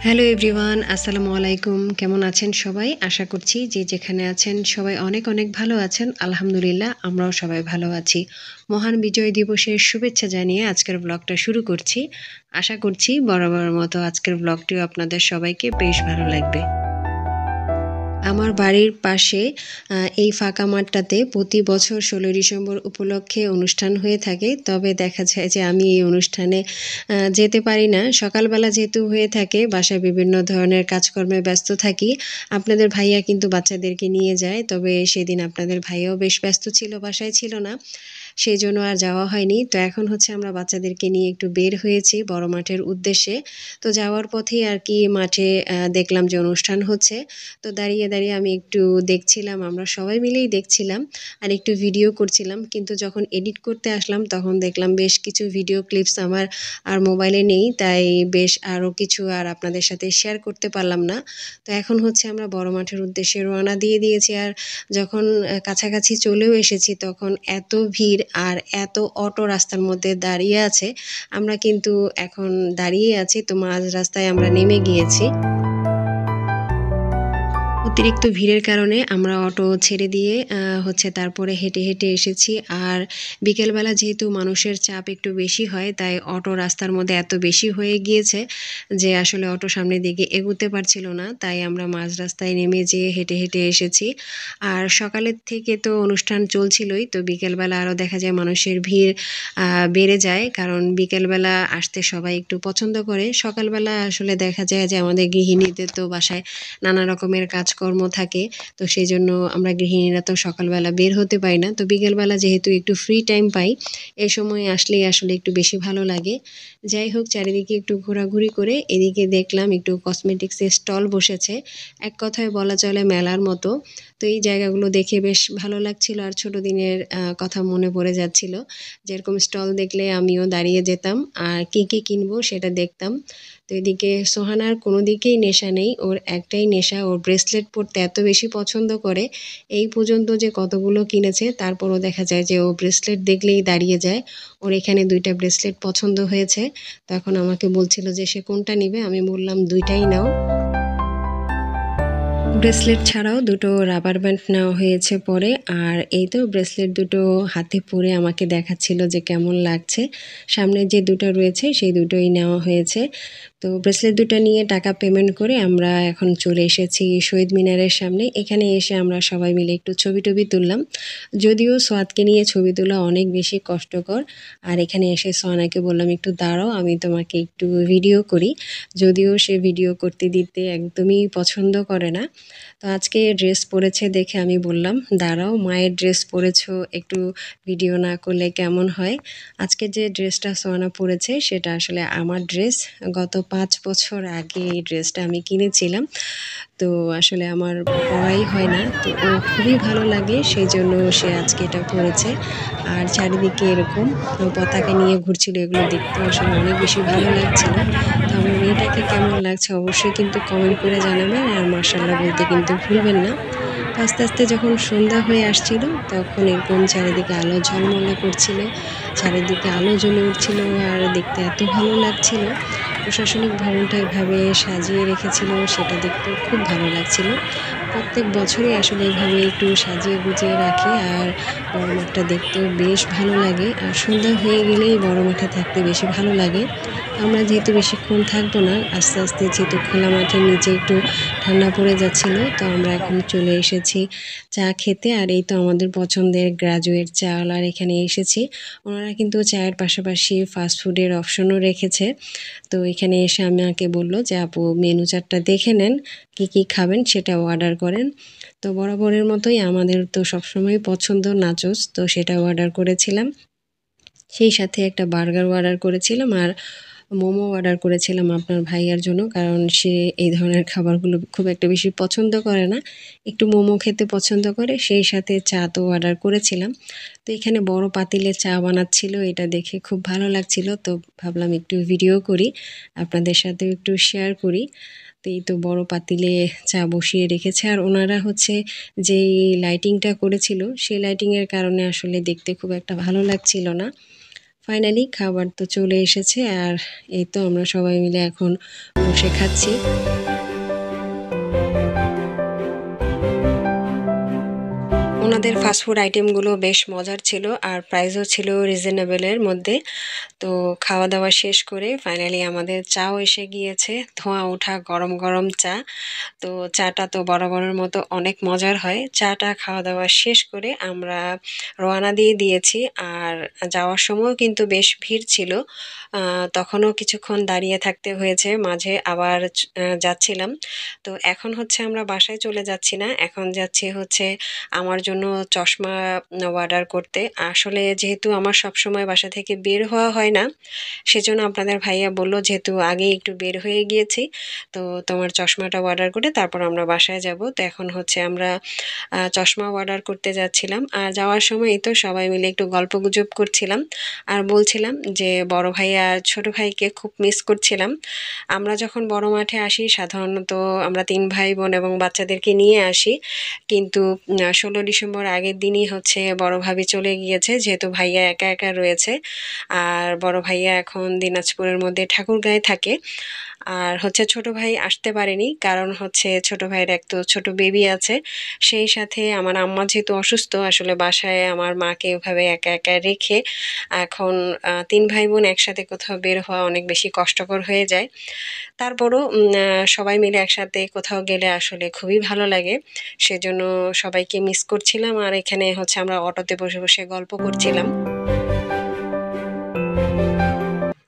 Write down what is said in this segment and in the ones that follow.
Hello everyone, আসসালামু আলাইকুম। কেমন আছেন সবাই? আশা করছি যে যেখানে আছেন সবাই অনেক অনেক ভালো আছেন। আলহামদুলিল্লাহ আমরাও সবাই ভালো আছি। মহান বিজয় দিবসের শুভেচ্ছা জানিয়ে আজকের ব্লগটা শুরু করছি। আশা করছি বরাবরের মতো আজকের ব্লগটিও আপনাদের সবাইকে বেশ ভালো লাগবে। আমার বাড়ির পাশে এই ফাঁকা মাঠটাতে প্রতি বছর ১৬ই ডিসেম্বর উপলক্ষে অনুষ্ঠান হয়ে থাকে। তবে দেখা যায় যে আমি এই অনুষ্ঠানে যেতে পারি না। সকালবেলা যেহেতু হয়ে থাকে, বাসায় বিভিন্ন ধরনের কাজকর্মে ব্যস্ত থাকি। আপনাদের ভাইয়া কিন্তু বাচ্চাদেরকে নিয়ে যায়। তবে সেদিন আপনাদের ভাইয়াও বেশ ব্যস্ত ছিল, বাসায় ছিল না। সেজন্য আর যাওয়া হয়নি। তো এখন হচ্ছে আমরা বাচ্চাদেরকে নিয়ে একটু বের হয়েছি বড় মাঠের উদ্দেশ্যে। তো যাওয়ার পথেই আরকি মাঠে দেখলাম যে অনুষ্ঠান হচ্ছে। তো দাঁড়িয়ে আমি একটু দেখছিলাম, আমরা সবাই মিলেই দেখছিলাম আর একটু ভিডিও করছিলাম। কিন্তু যখন এডিট করতে আসলাম তখন দেখলাম বেশ কিছু ভিডিও ক্লিপস আমার আর মোবাইলে নেই। তাই বেশ আরও কিছু আর আপনাদের সাথে শেয়ার করতে পারলাম না। তো এখন হচ্ছে আমরা বড় মাঠের উদ্দেশ্যে রওনা দিয়ে দিয়েছি। আর যখন কাছাকাছি চলেও এসেছি তখন এত ভিড় আর এত অটো রাস্তার মধ্যে দাঁড়িয়ে আছে। আমরা কিন্তু এখন দাঁড়িয়ে আছি, তো মাঝ রাস্তায় আমরা নেমে গিয়েছি। অতিরিক্ত ভিড়ের কারণে আমরা অটো ছেড়ে দিয়ে হচ্ছে তারপরে হেঁটে এসেছি। আর বিকেলবেলা যেহেতু মানুষের চাপ একটু বেশি হয়, তাই অটো রাস্তার মধ্যে এত বেশি হয়ে গিয়েছে যে আসলে অটো সামনের দিকে এগোতে পারছিল না। তাই আমরা মাঝ রাস্তায় নেমে যেয়ে হেঁটে এসেছি। আর সকালের থেকে তো অনুষ্ঠান চলছিলই, তো বিকেলবেলা আরও দেখা যায় মানুষের ভিড় বেড়ে যায়, কারণ বিকেলবেলা আসতে সবাই একটু পছন্দ করে। সকালবেলা আসলে দেখা যায় যে আমাদের গৃহিণীদের তো বাসায় নানা রকমের কাজকর্ম থাকে, তো সেই জন্য আমরা গৃহিণীরা তো সকালবেলা বের হতে পারি না। তো বিকেলবেলা যেহেতু একটু ফ্রি টাইম পাই, এই সময় আসলেই আসলে একটু বেশি ভালো লাগে। যাই হোক, চারিদিকে একটু ঘোরাঘুরি করে এদিকে দেখলাম একটু কসমেটিক্সের স্টল বসেছে, এক কথায় বলা চলে মেলার মতো। তো এই জায়গাগুলো দেখে বেশ ভালো লাগছিল আর ছোট দিনের কথা মনে পড়ে যাচ্ছিল। যেরকম স্টল দেখলে আমিও দাঁড়িয়ে যেতাম আর কী কিনবো সেটা দেখতাম। তো এদিকে সোহানার কোনো দিকেই নেশা নেই, ওর একটাই নেশা, ওর ব্রেসলেট পরতে এত বেশি পছন্দ করে। এই পর্যন্ত যে কতগুলো কিনেছে, তারপরও দেখা যায় যে ও ব্রেসলেট দেখলেই দাঁড়িয়ে যায়। ওর এখানে ২টা ব্রেসলেট পছন্দ হয়েছে। তো এখন আমাকে বলছিল যে সে কোনটা নিবে, আমি বললাম ২টাই নাও। ব্রেসলেট ছাড়াও দুটো রাবার ব্যান্ড নেওয়া হয়েছে পরে। আর এই তো ব্রেসলেট দুটো হাতে পরে আমাকে দেখাচ্ছিল যে কেমন লাগছে। সামনে যে দুটো রয়েছে সেই দুটোই নেওয়া হয়েছে। তো ব্রেসলেট দুটো নিয়ে টাকা পেমেন্ট করে আমরা এখন চলে এসেছি শহীদ মিনারের সামনে। এখানে এসে আমরা সবাই মিলে একটু ছবি তুললাম। যদিও সোয়াদকে নিয়ে ছবি তোলা অনেক বেশি কষ্টকর। আর এখানে এসে সোহানাকে বললাম একটু দাঁড়াও, আমি তোমাকে একটু ভিডিও করি। যদিও সে ভিডিও করতে দিতে একদমই পছন্দ করে না। তো আজকে ড্রেস পরেছে দেখে আমি বললাম, দাঁড়াও, মায়ের ড্রেস পরেছো, একটু ভিডিও না করলে কেমন হয়। আজকে যে ড্রেসটা সোহানা পরেছে সেটা আসলে আমার ড্রেস। গত ৫ বছর আগে এই ড্রেসটা আমি কিনেছিলাম। তো আসলে আমার পরাই হয় না। তো ও খুবই ভালো লাগে, সেই জন্য সে আজকে এটা পরেছে। আর চারিদিকে এরকম পতাকা নিয়ে ঘুরছিল, এগুলো দেখতেও আসলে অনেক বেশি ভালো লাগছিল। তো আমার মেয়েটাকে কেমন লাগছে অবশ্যই কিন্তু কমেন্ট করে জানাবেন আর মাশাআল্লাহ বলতে কিন্তু ভুলবেন না। তো আস্তে যখন সন্ধ্যা হয়ে আসছিল তখন এরকম চারিদিকে আলো ঝলমলে করছিল, চারিদিকে আলো জ্বলে উঠছিল আর দেখতে এত ভালো লাগছিল। প্রশাসনিক ভবনটা এভাবে সাজিয়ে রেখেছিল, সেটা দেখতেও খুব ভালো লাগছিল। প্রত্যেক বছরই আসলে এভাবে একটু সাজিয়ে গুজিয়ে রাখে আর বড় মাঠটা দেখতেও বেশ ভালো লাগে। আর সন্ধ্যা হয়ে গেলেই বড় মাঠে থাকতে বেশি ভালো লাগে। তো আমরা যেহেতু বেশিক্ষণ থাকবো না, আস্তে যেহেতু খোলা মাঠের নিচে একটু ঠান্ডা পড়ে যাচ্ছিল, তো আমরা এখন চলে এসেছি চা খেতে। আর এই তো আমাদের পছন্দের গ্রাজুয়েট চাওয়ালার এখানে এসেছি। ওনারা কিন্তু চায়ের পাশাপাশি ফাস্ট ফুডের অপশনও রেখেছে। তো এখানে এসে আমাকে বলল যে আপু মেনু চার্টটা দেখে নেন, কি খাবেন সেটা অর্ডার করেন। তো বরাবরের মতোই আমাদের তো সবসময় পছন্দ নাচোস, তো সেটা অর্ডার করেছিলাম। সেই সাথে একটা বার্গার অর্ডার করেছিলাম আর মোমো অর্ডার করেছিলাম আপনার ভাইয়ার জন্য, কারণ সে এই ধরনের খাবারগুলো খুব একটা বেশি পছন্দ করে না, একটু মোমো খেতে পছন্দ করে। সেই সাথে চা তো অর্ডার করেছিলাম। তো এখানে বড় পাতিলে চা বানাচ্ছিল, এটা দেখে খুব ভালো লাগছিল। তো ভাবলাম একটু ভিডিও করি, আপনাদের সাথেও একটু শেয়ার করি। তো এই তো বড় পাতিলে চা বসিয়ে রেখেছে। আর ওনারা হচ্ছে যেই লাইটিংটা করেছিল সেই লাইটিংয়ের কারণে আসলে দেখতে খুব একটা ভালো লাগছিল না। ফাইনালি খাবার তো চলে এসেছে আর এই তো আমরা সবাই মিলে এখন বসে খাচ্ছি। ওনাদের ফাস্টফুড আইটেমগুলো বেশ মজার ছিল আর প্রাইসও ছিল রিজনেবলের মধ্যে। তো খাওয়া দাওয়া শেষ করে ফাইনালি আমাদের চাও এসে গিয়েছে, ধোঁয়া ওঠা গরম গরম চা। তো চাটা তো বরাবরের মতো অনেক মজার হয়। চাটা খাওয়া দাওয়া শেষ করে আমরা রওনা দিয়ে দিয়েছি। আর যাওয়ার সময়ও কিন্তু বেশ ভিড় ছিল, তখনও কিছুক্ষণ দাঁড়িয়ে থাকতে হয়েছে, মাঝে আবার যাচ্ছিলাম। তো এখন হচ্ছে আমরা বাসায় চলে যাচ্ছি না, এখন যাচ্ছি হচ্ছে আমার জন্য চশমা অর্ডার করতে। আসলে যেহেতু আমার সবসময় বাসা থেকে বের হওয়া হয় না, সেজন্য আপনাদের ভাইয়া বলল যেহেতু আগেই একটু বের হয়ে গিয়েছি, তো তোমার চশমাটা অর্ডার করে তারপর আমরা বাসায় যাব। তো এখন হচ্ছে আমরা চশমা অর্ডার করতে যাচ্ছিলাম। আর যাওয়ার সময় এই তো সবাই মিলে একটু গল্পগুজব করছিলাম আর বলছিলাম যে বড় ভাই আর ছোট ভাইকে খুব মিস করছিলাম। আমরা যখন বড় মাঠে আসি সাধারণত আমরা 3 ভাই বোন এবং বাচ্চাদেরকে নিয়ে আসি, কিন্তু 16 ডিসেম্বর আগের দিনই হচ্ছে বড় ভাবি চলে গিয়েছে, যেহেতু ভাইয়া একা একা রয়েছে। আর বড় ভাইয়া এখন দিনাজপুরের মধ্যে ঠাকুরগাঁয়ে থাকে। আর হচ্ছে ছোট ভাই আসতে পারেনি, কারণ হচ্ছে ছোট ভাইয়ের এক তো ছোট বেবি আছে, সেই সাথে আমার আম্মা যেহেতু অসুস্থ, আসলে বাসায় আমার মাকে ওইভাবে একা একা রেখে এখন 3 ভাই বোন একসাথে কোথাও বের হওয়া অনেক বেশি কষ্টকর হয়ে যায়। তারপরও সবাই মিলে একসাথে কোথাও গেলে আসলে খুবই ভালো লাগে, সেজন্য সবাইকে মিস করছিলাম। আর এখানে হচ্ছে আমরা অটোতে বসে বসে গল্প করছিলাম।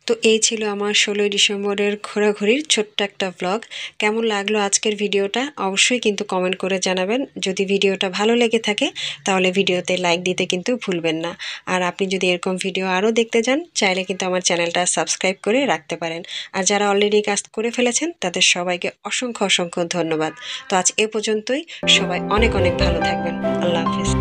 তো এই ছিল আমার 16ই ডিসেম্বরের ঘোরাঘুরির ছোট্ট একটা ভ্লগ। কেমন লাগলো আজকের ভিডিওটা অবশ্যই কিন্তু কমেন্ট করে জানাবেন। যদি ভিডিওটা ভালো লেগে থাকে তাহলে ভিডিওতে লাইক দিতে কিন্তু ভুলবেন না। আর আপনি যদি এরকম ভিডিও আরও দেখতে চান চাইলে কিন্তু আমার চ্যানেলটা সাবস্ক্রাইব করে রাখতে পারেন। আর যারা অলরেডি কাজ করে ফেলেছেন তাদের সবাইকে অসংখ্য অসংখ্য ধন্যবাদ। তো আজ এ পর্যন্তই, সবাই অনেক অনেক ভালো থাকবেন। আল্লাহ হাফেজ।